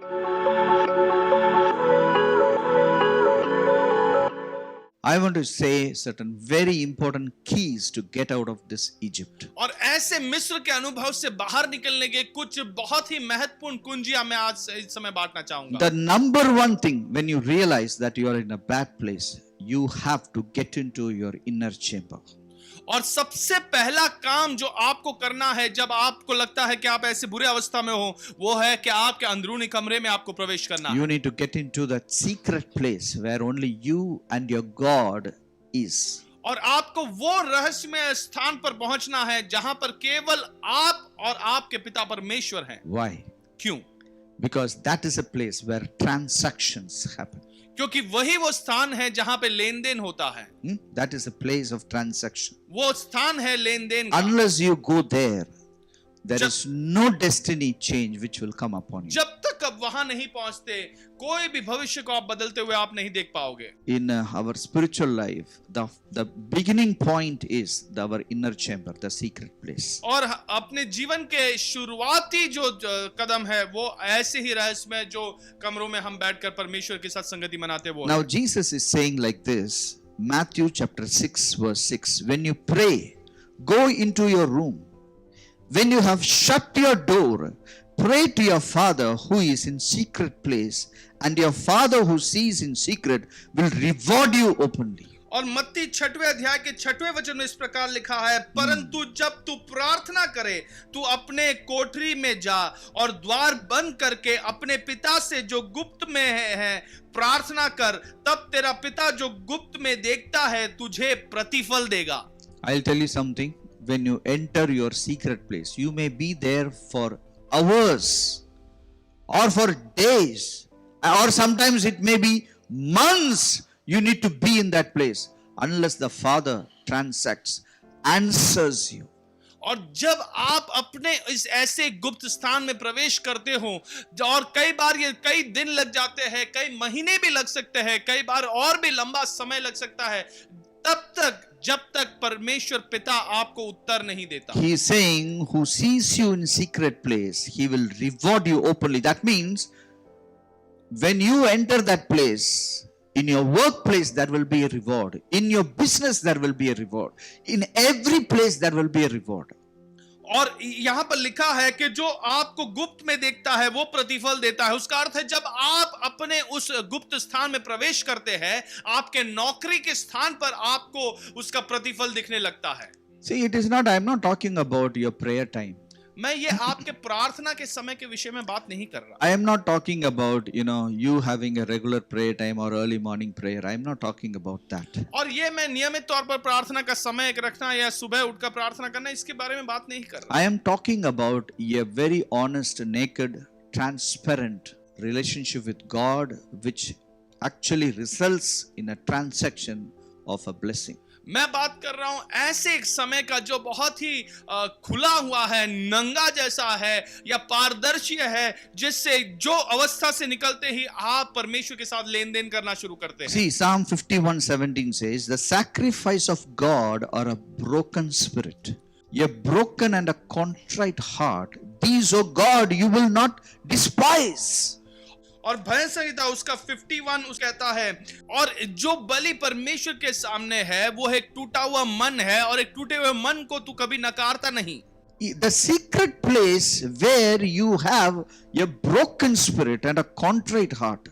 I want to say certain very important keys to get out of this Egypt. और ऐसे मिस्र के अनुभव से बाहर निकलने के कुछ बहुत ही महत्वपूर्ण कुंजियां मैं आज इस समय बांटना चाहूंगा। The number one thing when you realize that you are in a bad place, you have to get into your inner chamber. और सबसे पहला काम जो आपको करना है जब आपको लगता है कि आप ऐसे बुरे अवस्था में हो, वो है कि आपके अंदरूनी कमरे में आपको प्रवेश करना है। You need to get into that secret place where only you and your God is. और आपको वो रहस्यमय स्थान पर पहुंचना है जहां पर केवल आप और आपके पिता परमेश्वर हैं। Why? क्यों? Because that is a place where transactions happen. क्योंकि वही वो स्थान है जहां पे लेन देन होता है। That is a place of transaction. वो स्थान है लेन देन का। Unless you go there, there is no destiny change which will come upon you. जब तक आप वहां नहीं पहुंचते, कोई भी भविष्य को आप बदलते हुए आप नहीं देख पाओगे। In our spiritual life, the beginning point is our inner chamber, the secret place. और अपने जीवन के शुरुआती जो कदम है वो ऐसे ही रहस्य में जो कमरों में हम बैठकर परमेश्वर के साथ संगति मनाते वो। Now Jesus is saying like this, Matthew chapter 6 verse 6, when you pray, go into your room. When you have shut your door, pray to your Father who is in secret place, and your Father who sees in secret will reward you openly. और मत्ती 6वें अध्याय के 6वें वचन में इस प्रकार लिखा है, परंतु जब तू प्रार्थना करे, तू अपने कोठरी में जा और द्वार बंद करके अपने पिता से जो गुप्त में है प्रार्थना कर, तब तेरा पिता जो गुप्त में देखता है तुझे प्रतिफल देगा। I'll tell you something. When you enter your secret place, you may be there for hours or for days, or sometimes it may be months. You need to be in that place unless the Father transacts, answers you. और जब आप अपने इस ऐसे गुप्त स्थान में प्रवेश करते हो, और कई बार ये कई दिन लग जाते हैं, कई महीने भी लग सकते हैं, कई बार और भी लंबा समय लग सकता है, तब तक जब तक परमेश्वर पिता आपको उत्तर नहीं देता। He is saying, who sees you in secret place, he will reward you openly. That means when you enter that place, in your workplace there will be a reward, in your business there will be a reward, in every place there will be a reward. और यहां पर लिखा है कि जो आपको गुप्त में देखता है वो प्रतिफल देता है। उसका अर्थ है जब आप अपने उस गुप्त स्थान में प्रवेश करते हैं, आपके नौकरी के स्थान पर आपको उसका प्रतिफल दिखने लगता है। See, it is not, I am not talking about your prayer time. मैं ये आपके प्रार्थना के समय के विषय में बात नहीं कर रहा। I am not talking about, you having a regular prayer time or early morning prayer. I am not talking about that. और ये मैं नियमित तौर पर प्रार्थना का समय एक रखना या सुबह उठकर प्रार्थना करना, इसके बारे में बात नहीं कर रहा। I am talking about a very honest, naked, transparent relationship with God, which actually results in a transaction of a blessing. मैं बात कर रहा हूं ऐसे एक समय का जो बहुत ही खुला हुआ है, नंगा जैसा है या पारदर्शी है, जिससे जो अवस्था से निकलते ही आप परमेश्वर के साथ लेन देन करना शुरू करते हैं। See, Psalm 51:17 says, the sacrifice of God are a broken spirit, a broken and a contrite heart. These, O God, you will not despise. और भजन संहिता उसका 51 उस कहता है, और जो बलि परमेश्वर के सामने है वो एक टूटा हुआ मन है, और एक टूटे हुए मन को तू कभी नकारता नहीं। The secret place where you have a broken spirit and a contrite heart.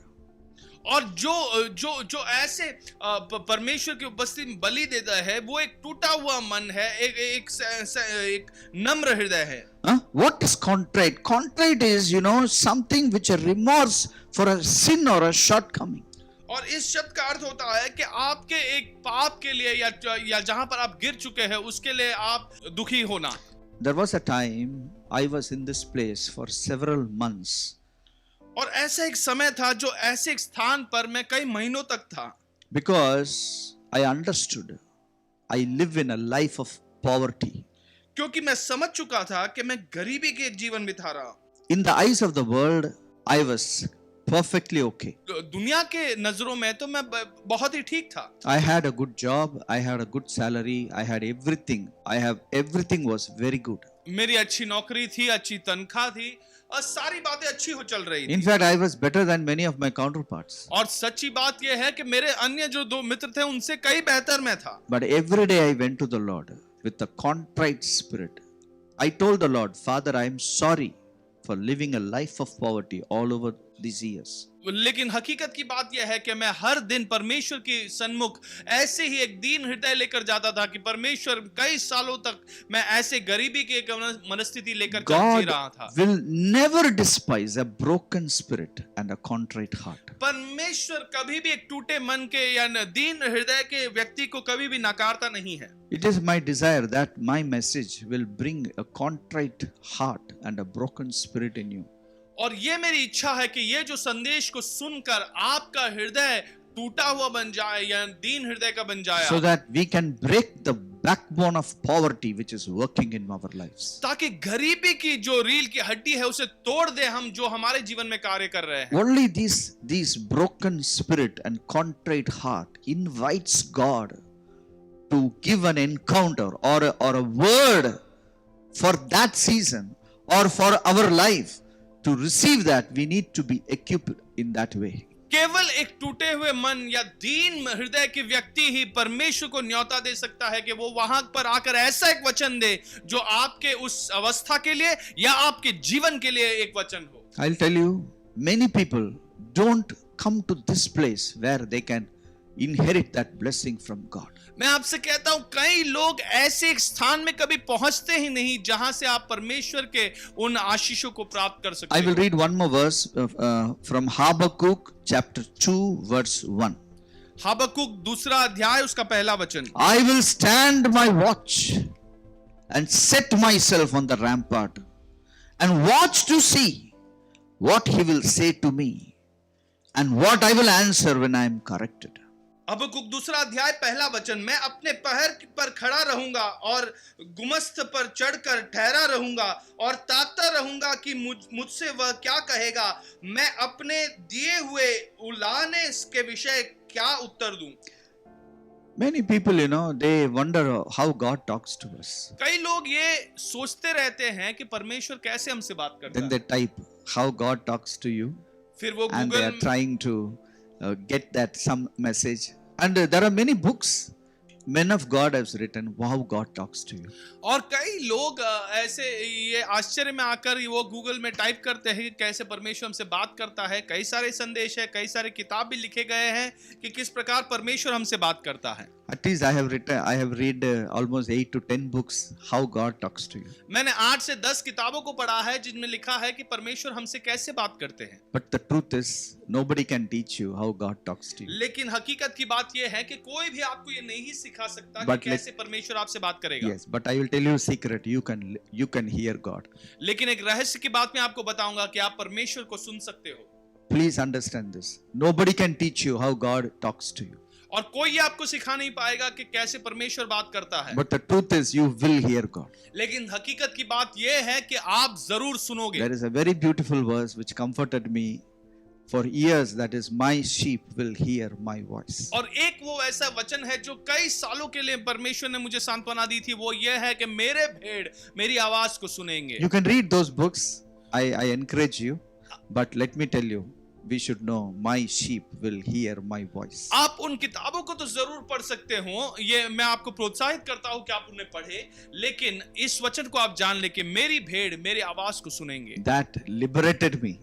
और जो ऐसे परमेश्वर की उपस्थिति में बलि देता है वो एक टूटा हुआ मन है, एक नम्र हृदय है। What is contrite? Contrite is, something which a remorse for a sin or a shortcoming. और इस शब्द का अर्थ होता है कि आपके एक पाप के लिए या जहां पर आप गिर चुके हैं उसके लिए आप दुखी होना। There was a time I was in this place for several months. और ऐसा एक समय था जो ऐसे एक स्थान पर मैं कई महीनों तक था। Because I understood, I live in a life of poverty. क्योंकि मैं समझ चुका था कि मैं गरीबी के जीवन बिता रहा। In the eyes of the world, I was perfectly okay. दुनिया के नजरों में तो मैं बहुत ही ठीक था। I had a good job, I had a good salary, I had everything. Everything was very good. मेरी अच्छी नौकरी थी, अच्छी तनख्वाह थी, सारी बातें अच्छी हो चल रही थी। In fact, I was better than many of my counterparts. और सच्ची बात यह है कि मेरे अन्य जो दो मित्र थे उनसे कई बेहतर मैं था। But every day I went to the Lord with a contrite spirit. I told the Lord, Father, I am sorry for living a life of poverty all over these years. लेकिन हकीकत की बात यह है कि मैं हर दिन परमेश्वर के सन्मुख ऐसे ही एक दीन हृदय लेकर जाता था कि परमेश्वर, कई सालों तक मैं ऐसे गरीबी की एक मनस्थिति लेकर जी God रहा था। will never despise a broken spirit and a contrite heart. परमेश्वर कभी भी एक टूटे मन के या दीन हृदय के व्यक्ति को कभी भी नकारता नहीं है। It is my desire that my message will bring a contrite heart and a broken spirit in you. और ये मेरी इच्छा है कि ये जो संदेश को सुनकर आपका हृदय टूटा हुआ बन जाए या दीन हृदय का बन जाए, So that we can break the backbone of poverty which is working in our lives. ताकि गरीबी की जो रील की हड्डी है उसे तोड़ दे हम, जो हमारे जीवन में कार्य कर रहे हैं। Only these broken spirit and contrite heart invites God to give an encounter or a word for that season or for our life. To receive that, we need to be equipped in that way. केवल एक टूटे हुए मन या दीन हृदय के व्यक्ति ही परमेश्वर को न्योता दे सकता है कि वो वहां पर आकर ऐसा एक वचन दे जो आपके उस अवस्था के लिए या आपके जीवन के लिए एक वचन हो। I'll tell you, many people don't come to this place where they can inherit that blessing from God. मैं आपसे कहता हूं, कई लोग ऐसे एक स्थान में कभी पहुंचते ही नहीं जहां से आप परमेश्वर के उन आशीषों को प्राप्त कर सकते I हैं। will read one more verse from Habakkuk chapter 2 verse 1. हबक्कुक दूसरा अध्याय उसका पहला वचन। I will stand my watch and set myself on the rampart and watch to see what he will say to me and what I will answer when I am corrected. हबक्कुक दूसरा अध्याय पहला वचन, मैं अपने पहर पर खड़ा रहूंगा और गुमस्त पर चढ़कर ठहरा रहूंगा और ताकता रहूंगा कि मुझसे वह क्या कहेगा, मैं अपने दिए हुए उलाहने के विषय क्या उत्तर दूं। Many people, they wonder how God talks to us. कई लोग ये सोचते रहते हैं कि परमेश्वर कैसे हमसे बात करता Then है। they type how God talks to you फिर वो and they are Google trying to get that some message. And there are many books men of God have written how God talks to you. और कई लोग ऐसे ये आश्चर्य में आकर वो गूगल में टाइप करते हैं कि कैसे परमेश्वर हमसे बात करता है। कई सारे संदेश है, कई सारे किताब भी लिखे गए हैं कि किस प्रकार परमेश्वर हमसे बात करता है। At least I have read almost 8 to 10 books how God talks to you. मैंने 8 से 10 किताबों को पढ़ा है जिनमें लिखा है कि परमेश्वर हमसे कैसे बात करते हैं। But the truth is nobody can teach you how God talks to you. लेकिन हकीकत की बात यह है कि कोई भी आपको ये नहीं सिखा सकता But कि कैसे परमेश्वर आपसे बात करेगा। Yes, but I will tell you a secret. You can hear God. लेकिन एक रहस्य की बात मैं आपको बताऊंगा कि आप परमेश्वर को सुन सकते हो। Please understand this. Nobody can teach you how God talks to you. और कोई ये आपको सिखा नहीं पाएगा कि कैसे परमेश्वर बात करता है। But the truth is you will hear God. लेकिन हकीकत की बात यह है कि आप जरूर सुनोगे। There is a very beautiful verse which comforted me for years, that is, my sheep will hear my voice. और एक वो ऐसा वचन है जो कई सालों के लिए परमेश्वर ने मुझे सांत्वना दी थी, वो ये है कि मेरे भेड़ मेरी आवाज को सुनेंगे। You can read those books. I encourage you. But let me tell you, we should know my sheep will hear my voice. आप उन किताबों को तो जरूर पढ़ सकते हो, ये मैं आपको प्रोत्साहित करता हूं कि आप उन्हें पढ़े, लेकिन इस वचन को आप जान ले कि मेरी भेड़ मेरी आवाज को सुनेंगे। That liberated me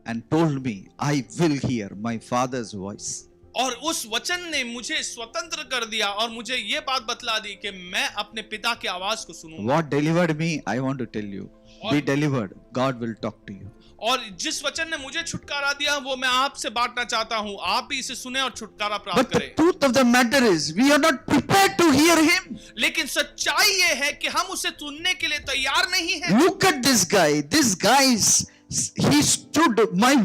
and told me I will hear my father's voice. और उस वचन ने मुझे स्वतंत्र कर दिया और मुझे ये बात बतला दी कि मैं अपने पिता की आवाज को सुनूंगा। What delivered me, I want to tell you. Be delivered. God will talk to you. और जिस वचन ने मुझे छुटकारा दिया वो मैं आपसे बांटना चाहता हूं। आप भी इसे सुने और छुटकारा प्राप्त But the करें। truth of the matter is, we are not prepared to hear him. लेकिन सच्चाई ये है कि हम उसे सुनने के लिए तैयार नहीं हैं। Look at this guy. This guy he stood. My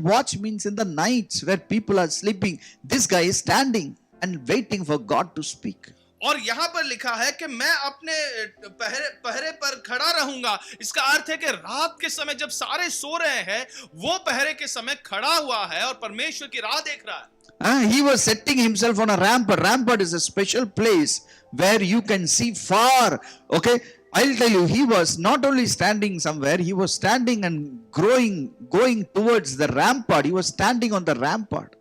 watch means in the nights where people are sleeping. This guy is standing and waiting for God to speak. और यहाँ पर लिखा है कि मैं अपने पहरे पर खड़ा रहूंगा। इसका अर्थ है कि रात के समय जब सारे सो रहे हैं, वो पहरे के समय खड़ा हुआ है और परमेश्वर की राह देख रहा है। He was setting himself on a rampart. Rampart is a special place where you can see far. Okay, I'll tell you, he was not only standing somewhere, he was standing and going towards the rampart. He was standing on the rampart.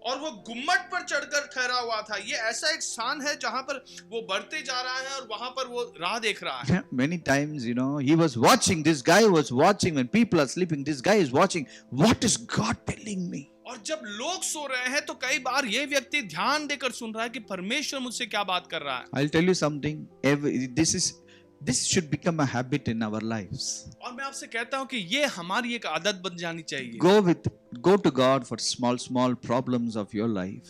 और वो गुम्मट पर चढ़कर ठहरा हुआ था। ये ऐसा एक स्थान है जहां पर वो बढ़ते जा रहा है और वहां पर वो राह देख रहा है। Many times, he was watching. This guy was watching when people are sleeping. This guy is watching. What is God telling me? और जब लोग सो रहे हैं तो कई बार ये व्यक्ति ध्यान देकर सुन रहा है कि परमेश्वर मुझसे क्या बात कर रहा है। I'll tell you something. This should become a habit in our lives. और मैं आपसे कहता हूं कि ये हमारी एक आदत बन जानी चाहिए। Go to God for small problems of your life.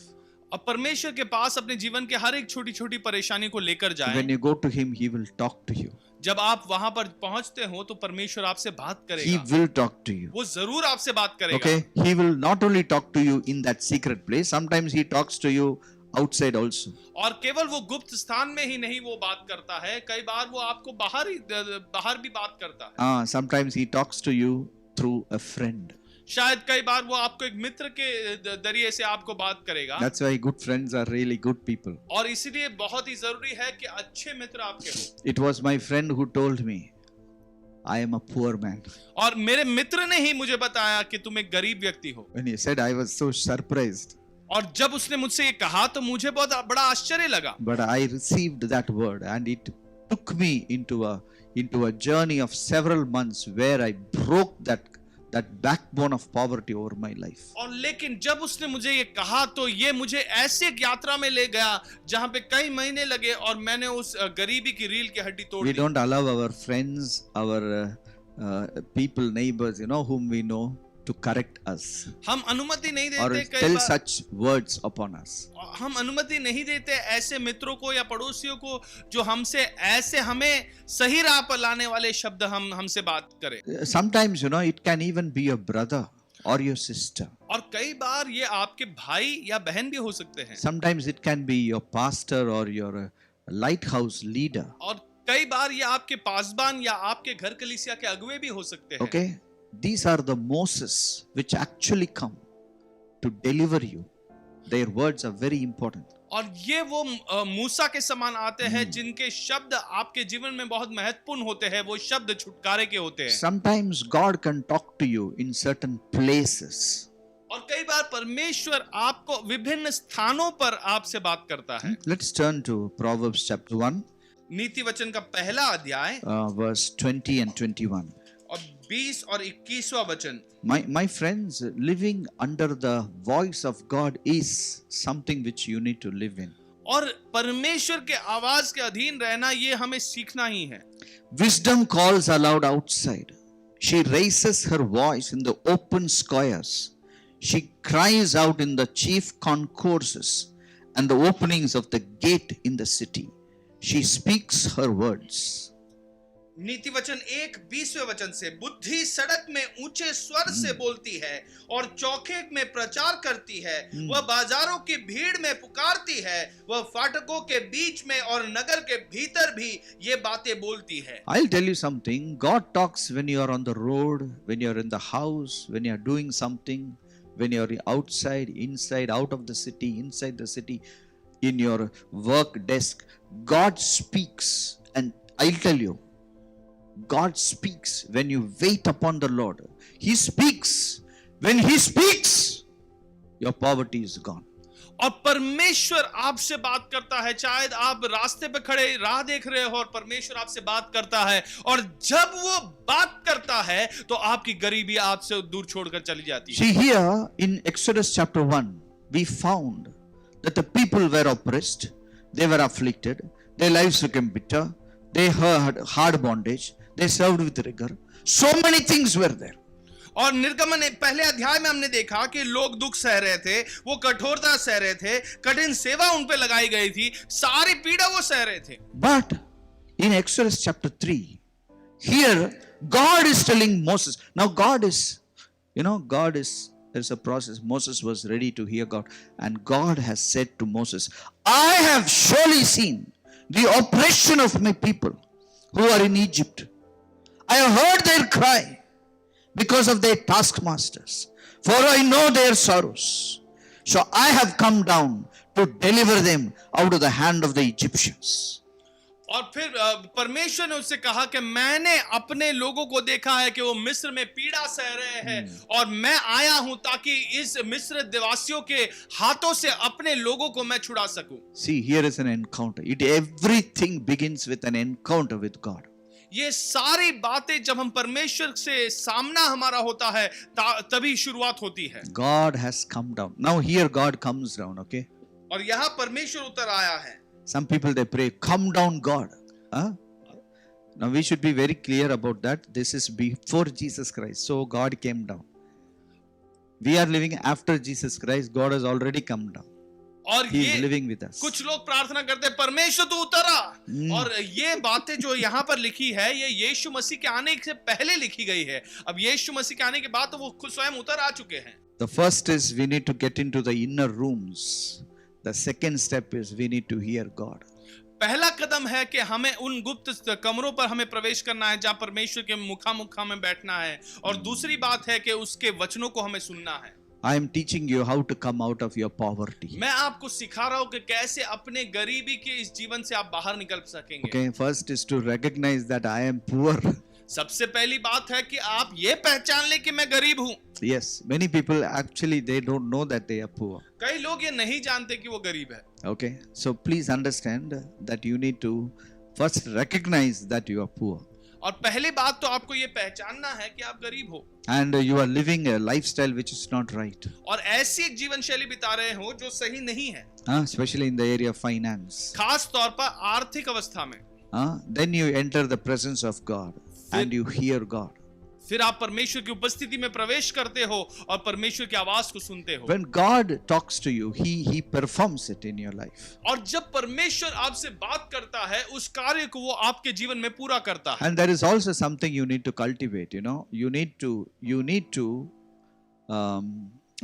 अब परमेश्वर के पास अपने जीवन के हर एक छोटी छोटी परेशानी को लेकर जाएं। When you go to Him, He will talk to you. जब आप वहां पर पहुंचते हो तो परमेश्वर आपसे बात करेगा। He will talk to you. वो जरूर आपसे बात करेगा। Okay, He will not only talk to you in that secret place. Sometimes He talks to you outside also. और केवल वो गुप्त स्थान में ही नहीं वो बात करता है, कई बार वो आपको बाहर भी बात करता है। Sometimes He talks to you through a friend. शायद कई बार वो आपको एक मित्र के जरिए से आपको बात करेगा। That's why good friends are really good people. और इसीलिए बहुत ही जरूरी है कि अच्छे मित्र आपके हो। It was my friend who told me, I am a poor man. और मेरे मित्र ने ही मुझे बताया कि तुम एक गरीब व्यक्ति हो। When he said, I was so surprised. और जब उसने मुझसे ये कहा तो मुझे बहुत बड़ा आश्चर्य लगा। But I received that word and it took me into a journey of several months where I broke that backbone of poverty over my life. और लेकिन जब उसने मुझे ये कहा तो ये मुझे ऐसे एक यात्रा में ले गया जहां पे कई महीने लगे और मैंने उस गरीबी की रील की हड्डी तोड़ दी। We don't allow our friends, our people, neighbors, whom we know, to correct us. हम अनुमति नहीं or देते कई tell बार, such words upon us. हम अनुमति नहीं देते ऐसे मित्रों को या पड़ोसियों को जो हमसे ऐसे हमें सही राह पर लाने वाले शब्द हमसे बात करें। Sometimes, it can even be your brother or your sister. और कई बार ये आपके भाई या बहन भी हो सकते हैं। Sometimes it can be your pastor or your lighthouse leader. और कई बार ये आपके पासबान या आपके घर कलीसिया के अगुवे भी हो सकते हैं। Okay? These are the Moses which actually come to deliver you. Their words are very important. और ये वो मूसा के समान आते हैं जिनके शब्द आपके जीवन में बहुत महत्वपूर्ण होते हैं। वो शब्द छुटकारे के होते हैं। Sometimes God can talk to you in certain places. और कई बार परमेश्वर आपको विभिन्न स्थानों पर आपसे बात करता है। Let's turn to Proverbs chapter 1. नीति वचन का पहला अध्याय verse 20 and 21. और 20 और 21वां वचन। My friends, living under the voice of God is something which you need to live in. और परमेश्वर के आवाज के अधीन रहना ये हमें सीखना ही है। Wisdom calls aloud outside. She raises her voice in the open squares. She cries out in the chief concourses and the openings of the gate in the city. She speaks her words. नीति वचन 1:20वें वचन से, बुद्धि सड़क में ऊंचे स्वर से बोलती है और चौके में प्रचार करती है। वह बाजारों की भीड़ में पुकारती है, वह फाटकों के बीच में और नगर के भीतर भी ये बातें बोलती है। I'll tell you something. God talks when you are on the road, when you are in the house, when you are doing something, when you are outside, inside, out of the city, inside the city, in your work desk. God speaks, and I'll tell you, God speaks when you wait upon the Lord. He speaks. When He speaks, your poverty is gone. और परमेश्वर आपसे बात करता है। शायद आप रास्ते पे खड़े राह देख रहे हो और परमेश्वर आपसे बात करता है, और जब वो बात करता है तो आपकी गरीबी आपसे दूर छोड़कर चली जाती है। See, here in Exodus chapter 1, we found that the people were oppressed, they were afflicted, their lives became bitter, they had hard bondage, they served with rigor. So many things were there. और निर्गमन पहले अध्याय में हमने देखा कि लोग दुख सह रहे थे, वो कठोरता सह रहे थे, कठिन सेवा उन पे लगाई गई थी, सारी पीड़ा वो सह रहे थे। But in Exodus chapter 3, here God is telling Moses. Now there's a process. Moses was ready to hear God, and God has said to Moses, I have surely seen the oppression of my people who are in Egypt. I have heard their cry because of their taskmasters, for I know their sorrows. So I have come down to deliver them out of the hand of the Egyptians. और फिर परमेश्वर ने उससे कहा कि मैंने अपने लोगों को देखा है कि वो मिस्र में पीड़ा सह रहे हैं और मैं आया हूं ताकि इस मिस्र निवासियों के हाथों से अपने लोगों को मैं छुड़ा सकूं. See, here is an encounter. Everything begins with an encounter with God. ये सारी बातें जब हम परमेश्वर से सामना हमारा होता है तभी शुरुआत होती है. God has come down. Now here God comes down, okay? और यहाँ परमेश्वर उतर आया है. Some people they pray, come down God. Huh? Now we should be very clear about that. This is before Jesus Christ. So God came down. We are living after Jesus Christ. God has already come down. और He ये is living with us. कुछ लोग प्रार्थना करते हैं परमेश्वर तू उतरा. और ये बातें जो यहाँ पर लिखी है ये यीशु मसीह के आने से पहले लिखी गई है. अब यीशु मसीह के आने के बाद तो वो खुद स्वयं उतर आ चुके हैं. The first is we need to get into the inner rooms. The second step is we need to hear God. पहला कदम है कि हमें उन गुप्त कमरों पर हमें प्रवेश करना है जहां परमेश्वर के मुखामुखा में बैठना है. और दूसरी बात है कि उसके वचनों को हमें सुनना है. I am teaching you how to come out of your poverty. मैं आपको सिखा रहा हूं कि कैसे अपने गरीबी के इस जीवन से आप बाहर निकल सकेंगे. Okay, first is to recognize that I am poor. सबसे पहली बात है कि आप ये पहचान ले कि मैं गरीब हूं. Yes, many people actually they don't know that they are poor. कई लोग ये नहीं जानते कि वो गरीब है. Okay, so please understand that you need to first recognize that you are poor. और पहली बात तो आपको ये पहचानना है कि आप गरीब हो. And you are living a lifestyle which is not right. और ऐसी एक जीवन शैली बिता रहे हो जो सही नहीं है. Especially in the area of finance. खास तौर पर आर्थिक अवस्था में. Then you enter the presence of God and you hear God. फिर आप परमेश्वर की उपस्थिति में प्रवेश करते हो और परमेश्वर की आवाज को सुनते हो. When God talks to you, He performs it in your life. और जब परमेश्वर आपसे बात करता है उस कार्य को वो आपके जीवन में पूरा करता है. And there is also something you need to cultivate. You need to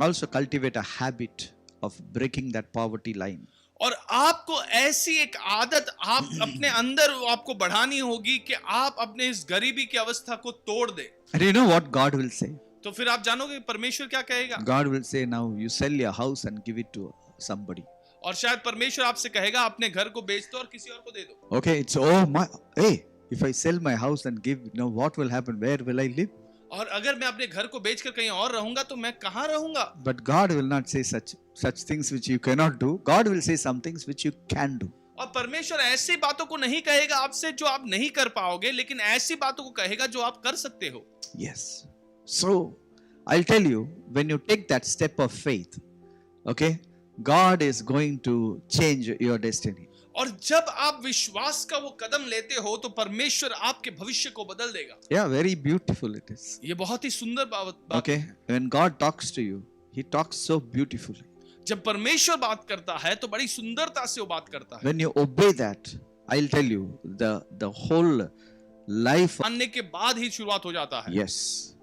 also cultivate a habit of breaking that poverty line. और आपको ऐसी एक आदत आप अपने अंदर आपको बढ़ानी होगी कि आप अपने इस गरीबी की अवस्था को तोड़ दे. And you know what God will say? तो फिर आप जानोगे परमेश्वर क्या कहेगा. God will say, now you sell your house and give it to somebody. और शायद परमेश्वर आपसे कहेगा अपने घर को बेच दो और किसी और को दे दो. Okay, it's hey, if I sell my house and give, what will happen? Where will I live? और अगर मैं अपने घर को बेचकर कहीं और रहूंगा तो मैं कहाँ रहूंगा. But God will not say such things which you cannot do. God will say some things which you can do. और परमेश्वर ऐसी बातों को नहीं कहेगा आपसे जो आप नहीं कर पाओगे, लेकिन ऐसी बातों को कहेगा जो आप कर सकते हो. Yes. So I'll tell you, when you take that step of faith, okay, God is going to change your destiny. और जब आप विश्वास का वो कदम लेते हो तो परमेश्वर आपके भविष्य को बदल देगा. Yeah, very beautiful it is. ये बहुत ही सुंदर बात. Okay, when God talks to you, He talks so beautifully. जब परमेश्वर बात करता है तो बड़ी सुंदरता से वो बात करता है. When you obey that, I'll tell you, the whole life. मानने के बाद ही शुरुआत हो जाता है. Yes,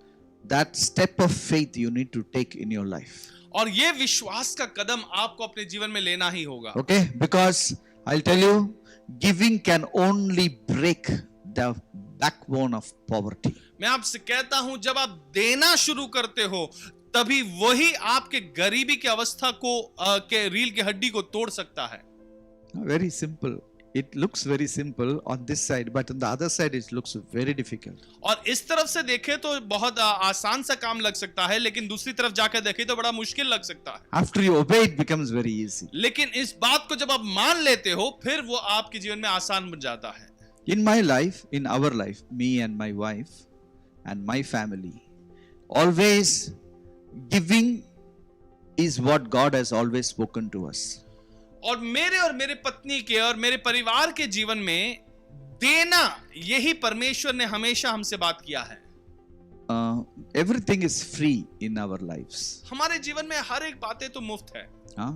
that step of faith you need to take in your life. और ये विश्वास का कदम आपको अपने जीवन में लेना ही होगा. Okay, because I'll tell you, giving can only break the backbone of poverty. मैं आपसे कहता हूं जब आप देना शुरू करते हो तभी वही आपके गरीबी की अवस्था को के रील की हड्डी को तोड़ सकता है. Very simple. It looks very simple on this side, but on the other side it looks very difficult. और इस तरफ से देखें तो बहुत आसान सा काम लग सकता है, लेकिन दूसरी तरफ जाकर देखें तो बड़ा मुश्किल लग सकता है. After you obey, it becomes very easy. लेकिन इस बात को जब आप मान लेते हो फिर वो आपके जीवन में आसान बन जाता है. In my life, in our life, me and my wife and my family, always giving is what God has always spoken to us. और मेरे पत्नी के और मेरे परिवार के जीवन में देना यही परमेश्वर ने हमेशा हमसे बात किया है. Everything is free in our lives. हमारे जीवन में हर एक बातें तो मुफ्त है.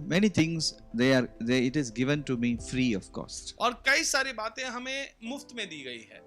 Many things it is given to me free of cost. और कई सारी बातें हमें मुफ्त में दी गई है.